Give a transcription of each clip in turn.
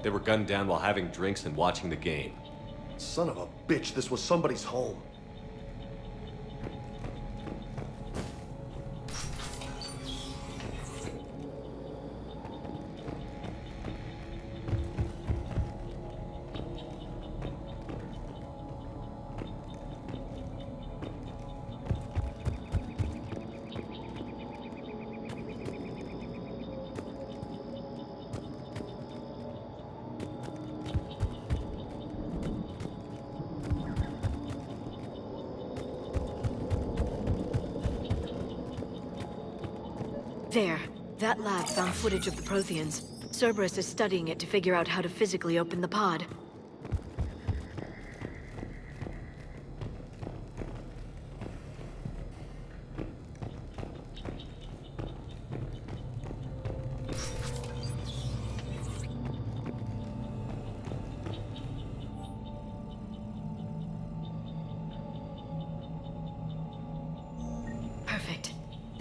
They were gunned down while having drinks and watching the game. Son of a bitch, this was somebody's home. There. That lab found footage of the Protheans. Cerberus is studying it to figure out how to physically open the pod.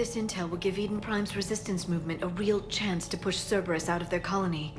This intel will give Eden Prime's resistance movement a real chance to push Cerberus out of their colony.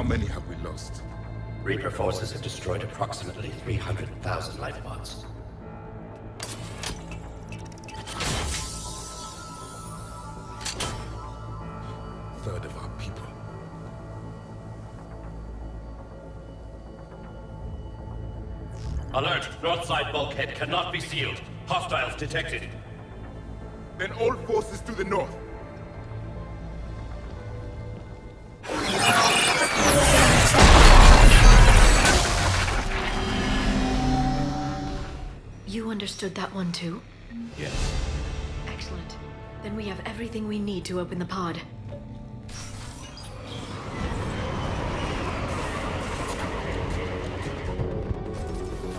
How many have we lost? Reaper forces have destroyed approximately 300,000 life pods. Third of our people. Alert! North side bulkhead cannot be sealed. Hostiles detected. Then all forces to the north. You understood that one too? Yes. Excellent. Then we have everything we need to open the pod.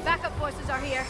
Backup forces are here.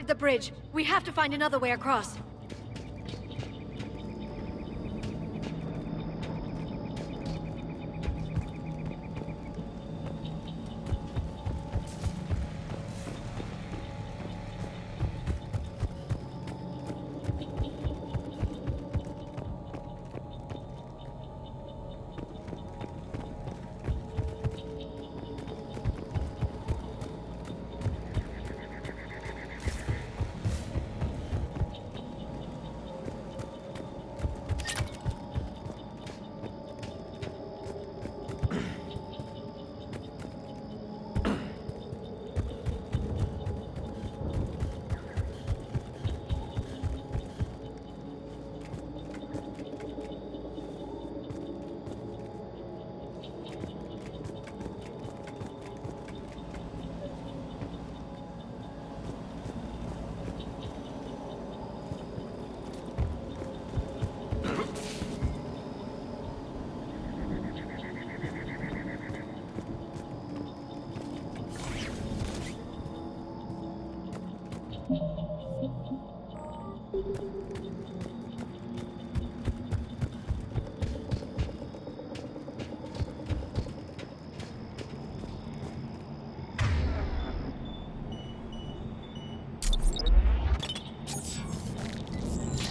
blocked the bridge. We have to find another way across.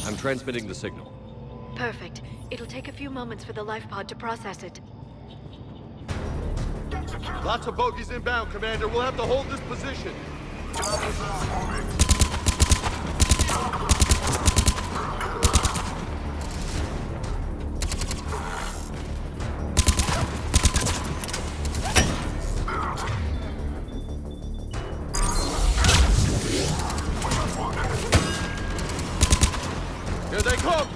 I'm transmitting the signal. Perfect. It'll take a few moments for the life pod to process it. Lots of bogies inbound, Commander. We'll have to hold this position. Here they come!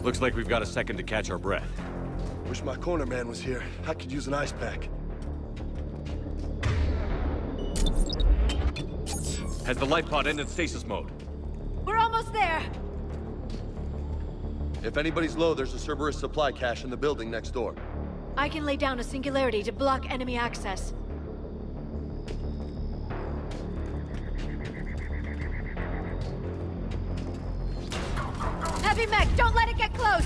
Looks like we've got a second to catch our breath. Wish my corner man was here. I could use an ice pack. Has the life pod ended stasis mode? We're almost there! If anybody's low, there's a Cerberus supply cache in the building next door. I can lay down a singularity to block enemy access. Heavy mech, don't let it get close!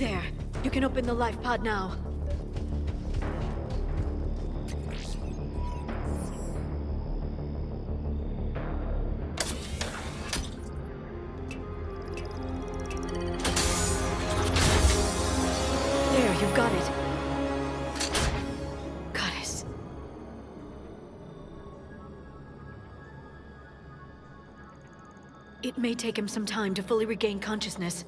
There. You can open the life pod now. There, you've got it. Goddess. It may take him some time to fully regain consciousness.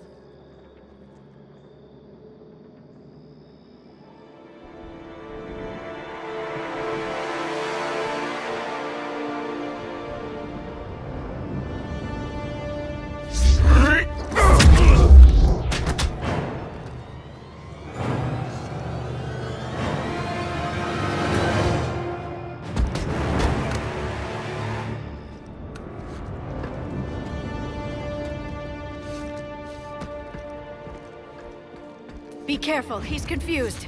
Be careful, he's confused.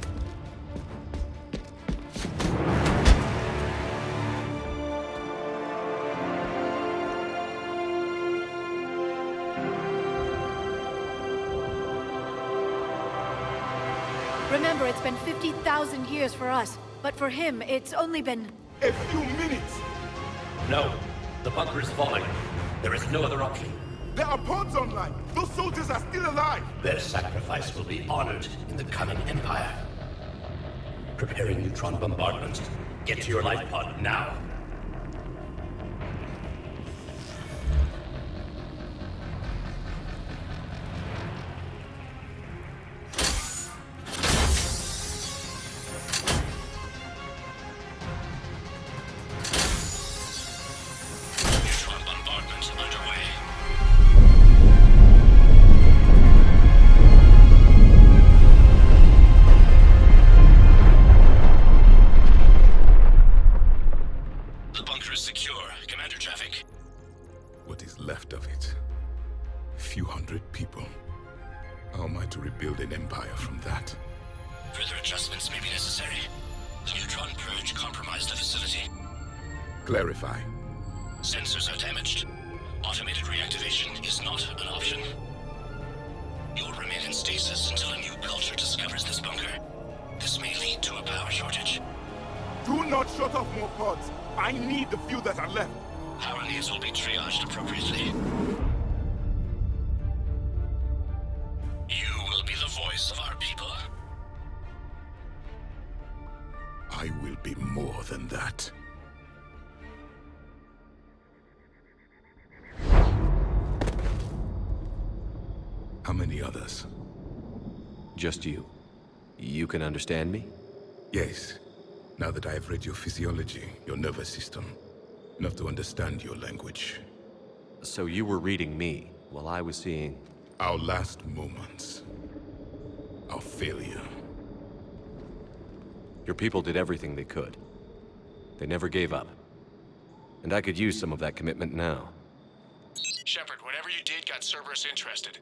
Remember, it's been 50,000 years for us, but for him, it's only been... A few minutes! No. The bunker is falling. There is no other option. There are pods online! Those soldiers are still alive! Their sacrifice will be honored in the coming Empire. Preparing neutron bombardment. Get to your life pod now. Neutron bombardment underway. The bunker is secure. Commander traffic. What is left of it? A few hundred people. How am I to rebuild an empire from that? Further adjustments may be necessary. The neutron purge compromised the facility. Clarify. Sensors are damaged. Automated reactivation is not an option. You'll remain in stasis until a new culture discovers this bunker. This may lead to a power shortage. Do not shut off more pods! I need the few that are left! Power needs will be triaged appropriately. You will be the voice of our people. I will be more than that. How many others? Just you. You can understand me? Yes. Now that I have read your physiology, your nervous system, enough to understand your language. So you were reading me, while I was seeing... Our last moments. Our failure. Your people did everything they could. They never gave up. And I could use some of that commitment now. Shepard, whatever you did got Cerberus interested.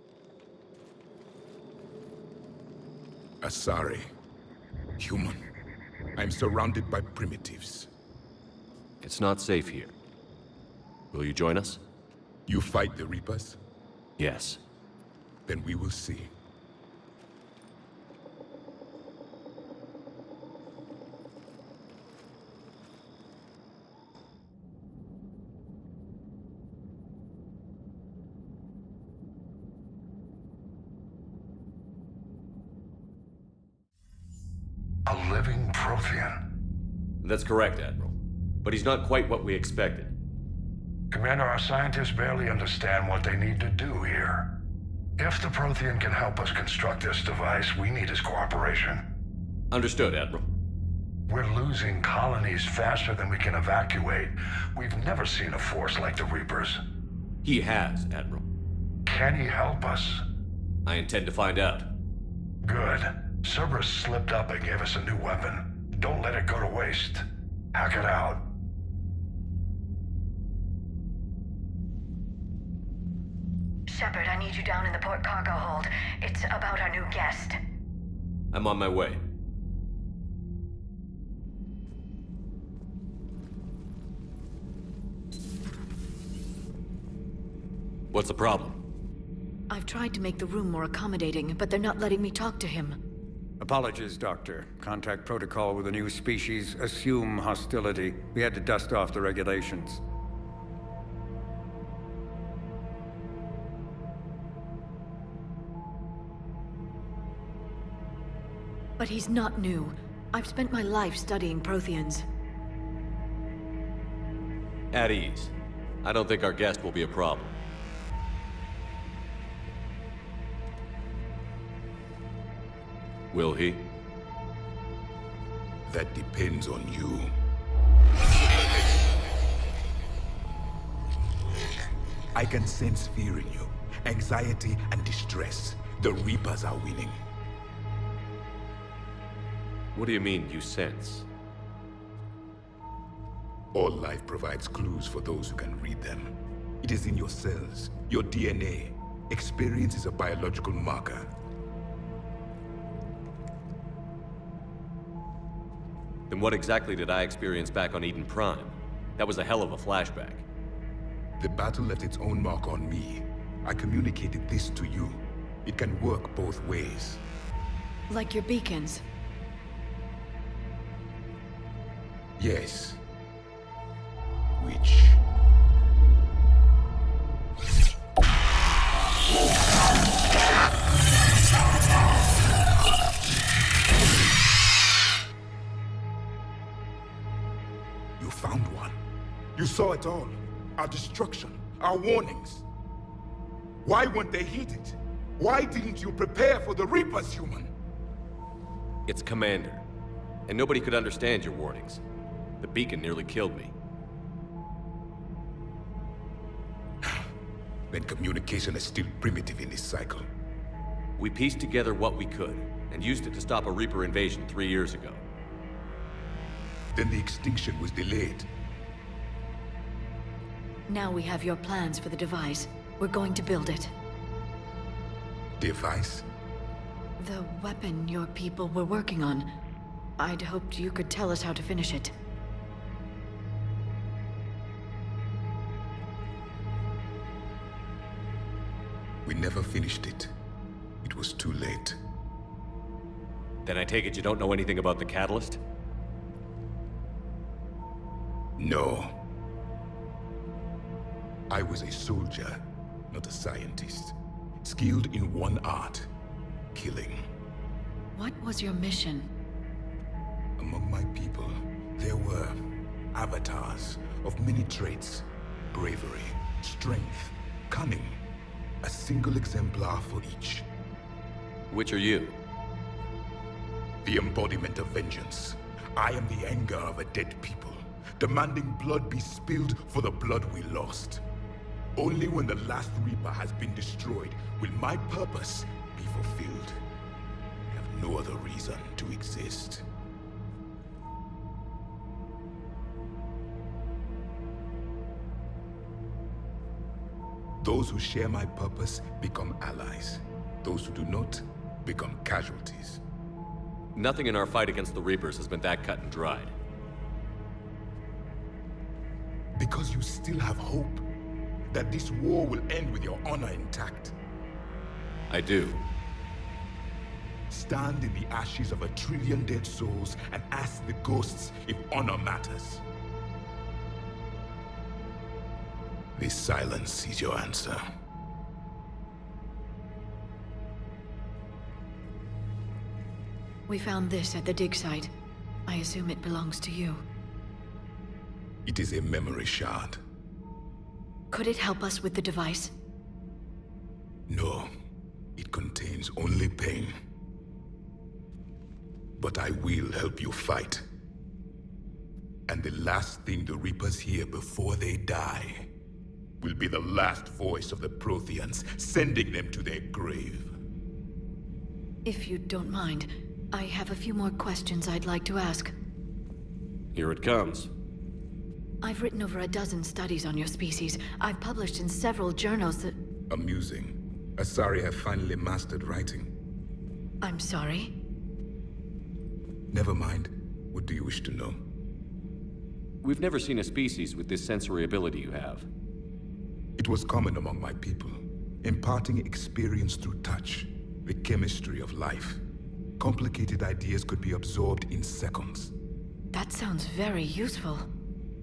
Asari. Human. I'm surrounded by primitives. It's not safe here. Will you join us? You fight the Reapers? Yes. Then we will see. A living Prothean. That's correct, Admiral. But he's not quite what we expected. Commander, our scientists barely understand what they need to do here. If the Prothean can help us construct this device, we need his cooperation. Understood, Admiral. We're losing colonies faster than we can evacuate. We've never seen a force like the Reapers. He has, Admiral. Can he help us? I intend to find out. Good. Cerberus slipped up and gave us a new weapon. Don't let it go to waste. Hack it out. Shepard, I need you down in the port cargo hold. It's about our new guest. I'm on my way. What's the problem? I've tried to make the room more accommodating, but they're not letting me talk to him. Apologies, Doctor. Contact protocol with a new species. Assume hostility. We had to dust off the regulations. But he's not new. I've spent my life studying Protheans. At ease. I don't think our guest will be a problem. Will he? That depends on you. I can sense fear in you, anxiety and distress. The Reapers are winning. What do you mean, you sense? All life provides clues for those who can read them. It is in your cells, your DNA. Experience is a biological marker. Then what exactly did I experience back on Eden Prime? That was a hell of a flashback. The battle left its own mark on me. I communicated this to you. It can work both ways. Like your beacons. Yes. Which... You found one. You saw it all. Our destruction, our warnings. Why weren't they heeded? Why didn't you prepare for the Reapers, human? It's Commander. And nobody could understand your warnings. The beacon nearly killed me. Then communication is still primitive in this cycle. We pieced together what we could, and used it to stop a Reaper invasion 3 years ago. Then the extinction was delayed. Now we have your plans for the device. We're going to build it. Device? The weapon your people were working on. I'd hoped you could tell us how to finish it. We never finished it. It was too late. Then I take it you don't know anything about the catalyst? No. I was a soldier, not a scientist. Skilled in one art, killing. What was your mission? Among my people, there were avatars of many traits. Bravery, strength, cunning. A single exemplar for each. Which are you? The embodiment of vengeance. I am the anger of a dead people, demanding blood be spilled for the blood we lost. Only when the last Reaper has been destroyed will my purpose be fulfilled. I have no other reason to exist. Those who share my purpose become allies. Those who do not become casualties. Nothing in our fight against the Reapers has been that cut and dried. Because you still have hope that this war will end with your honor intact. I do. Stand in the ashes of 1 trillion dead souls and ask the ghosts if honor matters. This silence is your answer. We found this at the dig site. I assume it belongs to you. It is a memory shard. Could it help us with the device? No, it contains only pain. But I will help you fight. And the last thing the Reapers hear before they die will be the last voice of the Protheans, sending them to their grave. If you don't mind, I have a few more questions I'd like to ask. Here it comes. I've written over a dozen studies on your species. I've published in several journals that... Amusing. Asari have finally mastered writing. I'm sorry? Never mind. What do you wish to know? We've never seen a species with this sensory ability you have. It was common among my people. imparting experience through touch, the chemistry of life. Complicated ideas could be absorbed in seconds. That sounds very useful.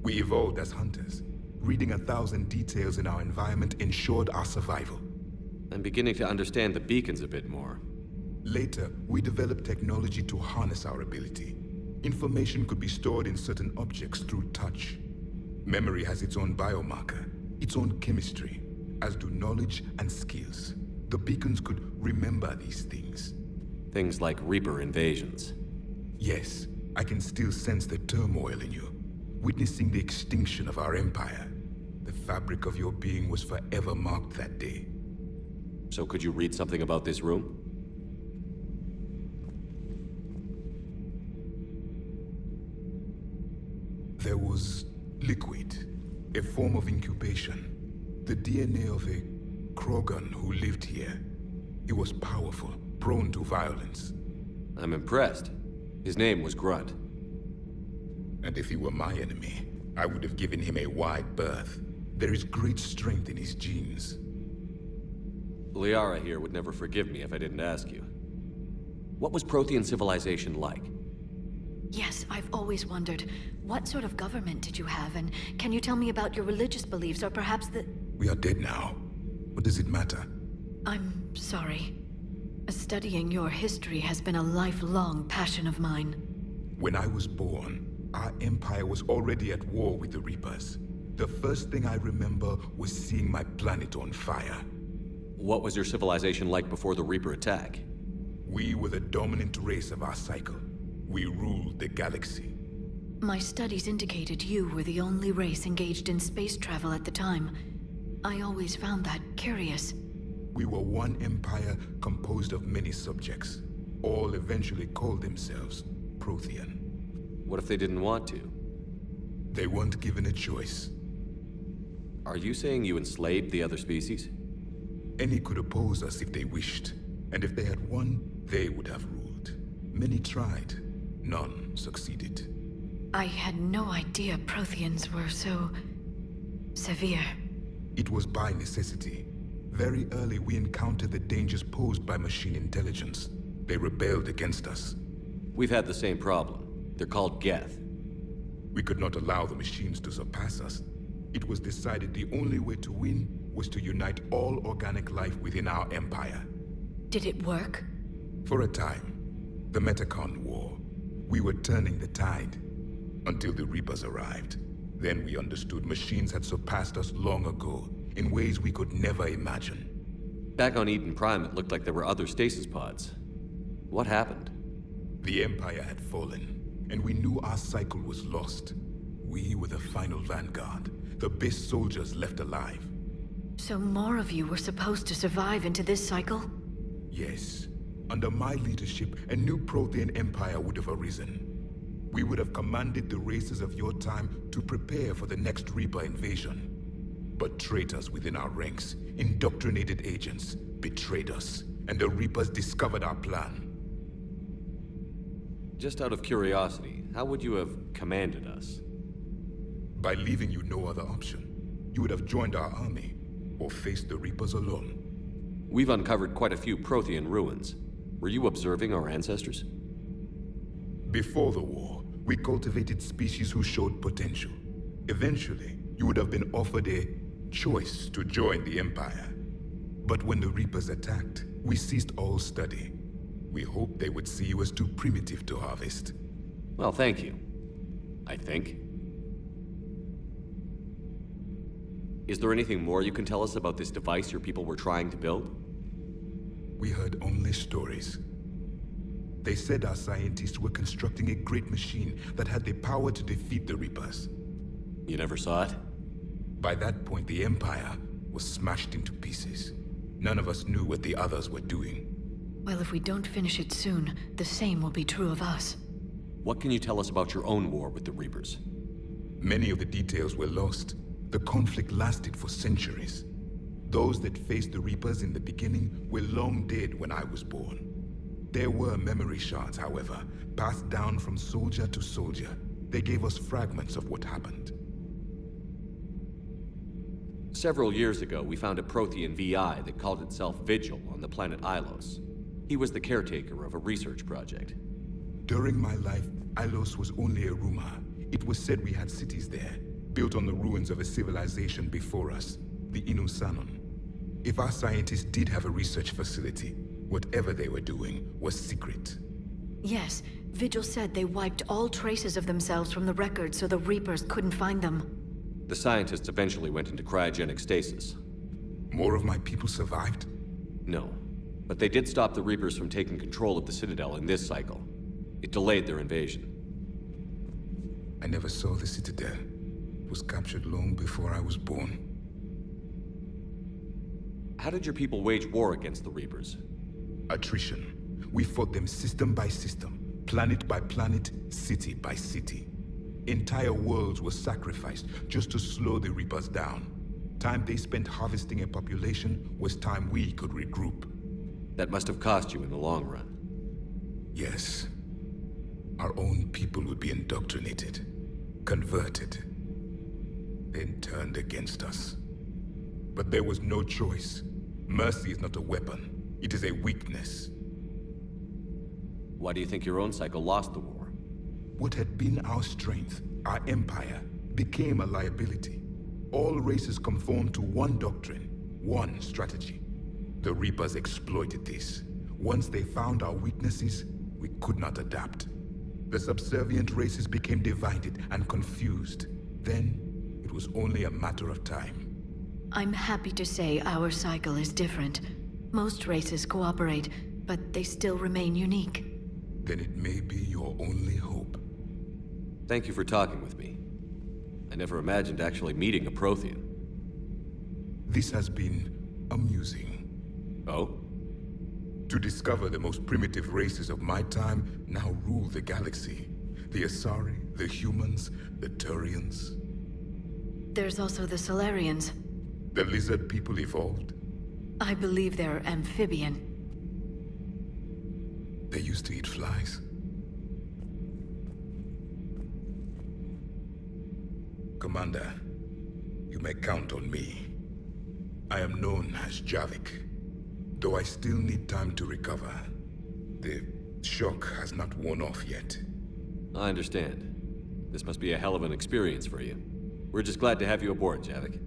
We evolved as hunters. Reading 1,000 details in our environment ensured our survival. I'm beginning to understand the beacons a bit more. Later, we developed technology to harness our ability. Information could be stored in certain objects through touch. Memory has its own biomarker, its own chemistry, as do knowledge and skills. The beacons could remember these things. Things like Reaper invasions. Yes, I can still sense the turmoil in you, witnessing the extinction of our empire. The fabric of your being was forever marked that day. So could you read something about this room? There was liquid, a form of incubation. The DNA of a Krogan who lived here. He was powerful, prone to violence. I'm impressed. His name was Grunt. And if he were my enemy, I would have given him a wide berth. There is great strength in his genes. Liara here would never forgive me if I didn't ask you. What was Prothean civilization like? Yes, I've always wondered, what sort of government did you have, and can you tell me about your religious beliefs, or perhaps the... We are dead now. What does it matter? I'm sorry. Studying your history has been a lifelong passion of mine. When I was born, our empire was already at war with the Reapers. The first thing I remember was seeing my planet on fire. What was your civilization like before the Reaper attack? We were the dominant race of our cycle. We ruled the galaxy. My studies indicated you were the only race engaged in space travel at the time. I always found that curious. We were one empire composed of many subjects. All eventually called themselves Prothean. What if they didn't want to? They weren't given a choice. Are you saying you enslaved the other species? Any could oppose us if they wished. And if they had won, they would have ruled. Many tried. None succeeded. I had no idea Protheans were so... severe. It was by necessity. Very early we encountered the dangers posed by machine intelligence. They rebelled against us. We've had the same problem. They're called Geth. We could not allow the machines to surpass us. It was decided the only way to win was to unite all organic life within our empire. Did it work? For a time. The Metacon War. We were turning the tide. Until the Reapers arrived. Then we understood machines had surpassed us long ago, in ways we could never imagine. Back on Eden Prime, it looked like there were other stasis pods. What happened? The Empire had fallen, and we knew our cycle was lost. We were the final vanguard, the best soldiers left alive. So more of you were supposed to survive into this cycle? Yes. Under my leadership, a new Prothean empire would have arisen. We would have commanded the races of your time to prepare for the next Reaper invasion. But traitors within our ranks, indoctrinated agents, betrayed us, and the Reapers discovered our plan. Just out of curiosity, how would you have commanded us? By leaving you no other option. You would have joined our army, or faced the Reapers alone. We've uncovered quite a few Prothean ruins. Were you observing our ancestors? Before the war, we cultivated species who showed potential. Eventually, you would have been offered a choice to join the Empire. But when the Reapers attacked, we ceased all study. We hoped they would see you as too primitive to harvest. Well, thank you. I think. Is there anything more you can tell us about this device your people were trying to build? We heard only stories. They said our scientists were constructing a great machine that had the power to defeat the Reapers. You never saw it? By that point, the Empire was smashed into pieces. None of us knew what the others were doing. Well, if we don't finish it soon, the same will be true of us. What can you tell us about your own war with the Reapers? Many of the details were lost. The conflict lasted for centuries. Those that faced the Reapers in the beginning were long dead when I was born. There were memory shards, however, passed down from soldier to soldier. They gave us fragments of what happened. Several years ago, we found a Prothean VI that called itself Vigil on the planet Ilos. He was the caretaker of a research project. During my life, Ilos was only a rumor. It was said we had cities there, built on the ruins of a civilization before us, the Inusanon. If our scientists did have a research facility, whatever they were doing was secret. Yes, Vigil said they wiped all traces of themselves from the records so the Reapers couldn't find them. The scientists eventually went into cryogenic stasis. More of my people survived? No, but they did stop the Reapers from taking control of the Citadel in this cycle. It delayed their invasion. I never saw the Citadel. It was captured long before I was born. How did your people wage war against the Reapers? Attrition. We fought them system by system, planet by planet, city by city. Entire worlds were sacrificed just to slow the Reapers down. Time they spent harvesting a population was time we could regroup. That must have cost you in the long run. Yes. Our own people would be indoctrinated, converted, then turned against us. But there was no choice. Mercy is not a weapon. It is a weakness. Why do you think your own cycle lost the war? What had been our strength, our empire, became a liability. All races conformed to one doctrine, one strategy. The Reapers exploited this. Once they found our weaknesses, we could not adapt. The subservient races became divided and confused. Then, it was only a matter of time. I'm happy to say our cycle is different. Most races cooperate, but they still remain unique. Then it may be your only hope. Thank you for talking with me. I never imagined actually meeting a Prothean. This has been amusing. Oh? To discover the most primitive races of my time now rule the galaxy. The Asari, the humans, the Turians. There's also the Solarians. The lizard people evolved. I believe they're amphibian. They used to eat flies. Commander, you may count on me. I am known as Javik, though I still need time to recover. The shock has not worn off yet. I understand. This must be a hell of an experience for you. We're just glad to have you aboard, Javik.